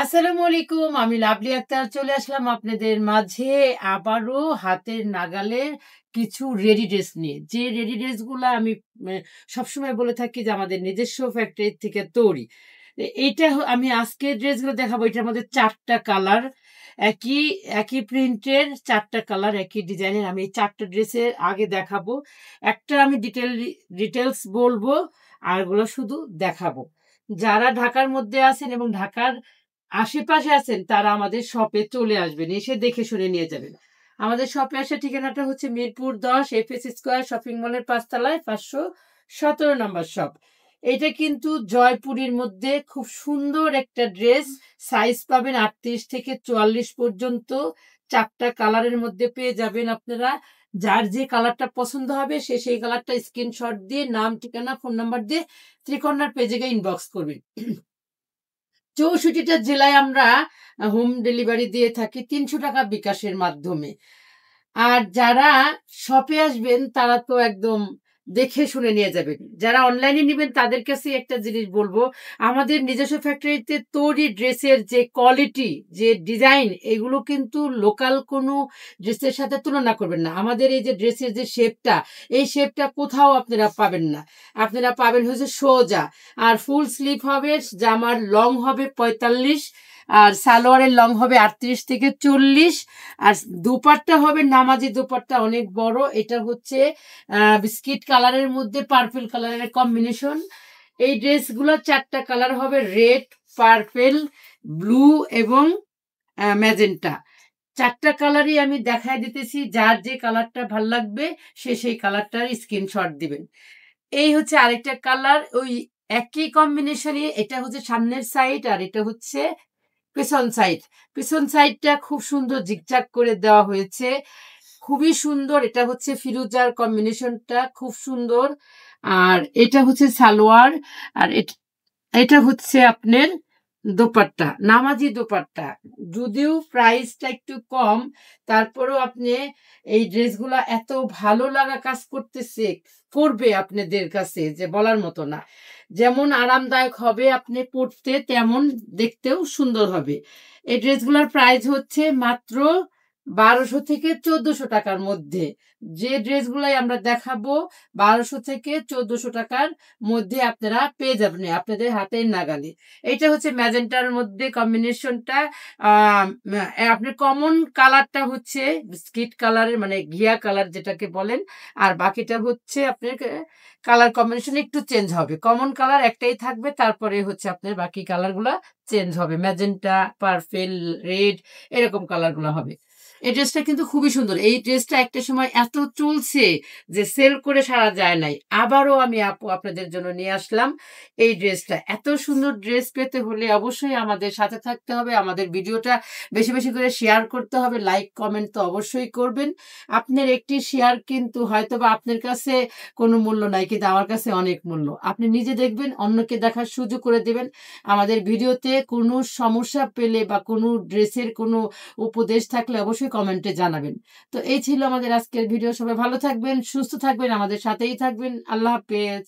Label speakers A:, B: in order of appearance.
A: আসসালামু আলাইকুম। আমি লাভলি আক্তার চলে আসলাম আপনাদের মাঝে আবারও হাতের নাগালে কিছু রেডি ড্রেস নিয়ে। যে রেডি ড্রেসগুলা আমি সবসময় বলে থাকি যে আমাদের নিজস্ব ফ্যাক্টরি থেকে তৈরি। এইটা আমি আজকের ড্রেসগুলো দেখাবো। এটার মধ্যে ৪ টা কালার। একই একই প্রিন্টের ৪ টা কালার, একই ডিজাইনের। আমি এই ৪ টা ড্রেসের আগে দেখাবো। একটা আমি ডিটেইলস বলবো, আরগুলো শুধু দেখাবো। যারা ঢাকার মধ্যে আছেন এবং ঢাকার আশেপাশে আছেন তারা আমাদের শপে চলে আসবেন। এসে দেখে শুনে নিয়ে যাবেন। আমাদের শপে আসার ঠিকানাটা হচ্ছে মিরপুর ১০ এফএস স্কয়ার শপিং মলের ৫ তলায় ৫১৭ নম্বর শপ। এটা কিন্তু জয়পুরীর মধ্যে খুব সুন্দর একটা ড্রেস। সাইজ পাবেন ৩৮ থেকে ৪৪ পর্যন্ত। ৪ টা কালারের মধ্যে পেয়ে যাবেন আপনারা। যার যে কালারটা পছন্দ হবে সে সেই কালারটা স্ক্রিনশট দিয়ে নাম, ঠিকানা, ফোন নাম্বার দিয়ে ত্রিকর্ণার পেজে গিয়ে ইনবক্স করবেন। ৬৪টা জেলায় আমরা হোম ডেলিভারি দিয়ে থাকি ৩০০ টাকা বিকাশের মাধ্যমে। আর যারা শপে আসবেন তারা তো একদম দেখে শুনে নিয়ে যাবেন। যারা অনলাইনে নিবেন তাদের কাছে একটা জিনিস বলবো, আমাদের নিজস্ব ফ্যাক্টরিতে তৈরি ড্রেসের যে কোয়ালিটি, যে ডিজাইন, এগুলো কিন্তু লোকাল কোনো ড্রেসের সাথে তুলনা করবেন না। আমাদের এই যে ড্রেসের যে শেপটা, এই শেপটা কোথাও আপনারা পাবেন না। আপনারা পাবেন হচ্ছে সোজা। আর ফুল স্লিভ হবে, জামার লং হবে ৪৫, আর সালোয়ারের লং হবে ৩৮ থেকে ৪০। আর দোপাট্টা হবে নামাজি দোপাট্টা, অনেক বড়। এটা হচ্ছে বিস্কিট কালারের মধ্যে পার্পল কালারের কম্বিনেশন। এই ড্রেসগুলো ৪ টা কালার হবে, রেড, পার্পল, ব্লু এবং ম্যাজেন্টা। ৪ টা কালারই আমি দেখায় দিতেছি। যার যে কালারটা ভাল লাগবে সে সেই কালারটার স্ক্রিনশট দিবেন। এই হচ্ছে আরেকটা কালার, ওই একই কম্বিনেশনই। এটা হচ্ছে সামনের সাইড আর এটা হচ্ছে পেছন সাইড। পেছন সাইডটা খুব সুন্দর জিগজাগ করে দেওয়া হয়েছে। খুবই সুন্দর। এটা হচ্ছে ফিরোজার কম্বিনেশনটা খুব সুন্দর। আর এটা হচ্ছে সালোয়ার। আর এটা হচ্ছে আপনার দোপাট্টা, নামাজি দোপাট্টা। যদিও প্রাইসটা একটু কম, তারপরেও আপনি এই ড্রেসগুলা এত ভালো লাগা কাজ করবে আপনাদের কাছে যে বলার মতো না। যেমন আরামদায়ক হবে আপনি পড়তে, তেমন দেখতেও সুন্দর হবে। এই ড্রেসগুলোর প্রাইস হচ্ছে মাত্র ১২০০ থেকে ১৪০০ টাকার মধ্যে। যে ড্রেসগুলাই আমরা দেখাবো ১২০০ থেকে ১৪০০ টাকার মধ্যে আপনারা পেয়ে যাবেন আপনাদের হাতের নাগালে। এইটা হচ্ছে ম্যাজেন্টার মধ্যে কম্বিনেশনটা। আপনার কমন কালারটা হচ্ছে বিস্কিট কালারের, মানে ঘিয়া কালার যেটাকে বলেন। আর বাকিটা হচ্ছে আপনার কালার কম্বিনেশন একটু চেঞ্জ হবে। কমন কালার একটাই থাকবে, তারপরে হচ্ছে আপনার বাকি কালারগুলা চেঞ্জ হবে। ম্যাজেন্টা, পার্পেল, রেড, এরকম কালারগুলো হবে। এই ড্রেসটা কিন্তু খুবই সুন্দর। এই ড্রেসটা একটা সময় এত চলছে যে সেল করে সারা যায় নাই। আবারও আমি আপু আপনাদের জন্য নিয়ে আসলাম এই ড্রেসটা। এত সুন্দর ড্রেস পেতে হলে অবশ্যই আমাদের সাথে থাকতে হবে। আমাদের ভিডিওটা বেশি বেশি করে শেয়ার করতে হবে। লাইক কমেন্ট তো অবশ্যই করবেন। আপনার একটি শেয়ার কিন্তু হয়তোবা আপনার কাছে কোনো মূল্য নাই, কিন্তু আমার কাছে অনেক মূল্য। আপনি নিজে দেখবেন, অন্যকে দেখার সুযোগ করে দেবেন। আমাদের ভিডিওতে কোনো সমস্যা পেলে বা কোনো ড্রেসের কোনো উপদেশ থাকলে অবশ্যই কমেন্টে জানাবেন। তো এই ছিল আমাদের আজকের ভিডিও। সবাই ভালো থাকবেন, সুস্থ থাকবেন, আমাদের সাথেই থাকবেন। আল্লাহ হাফেজ।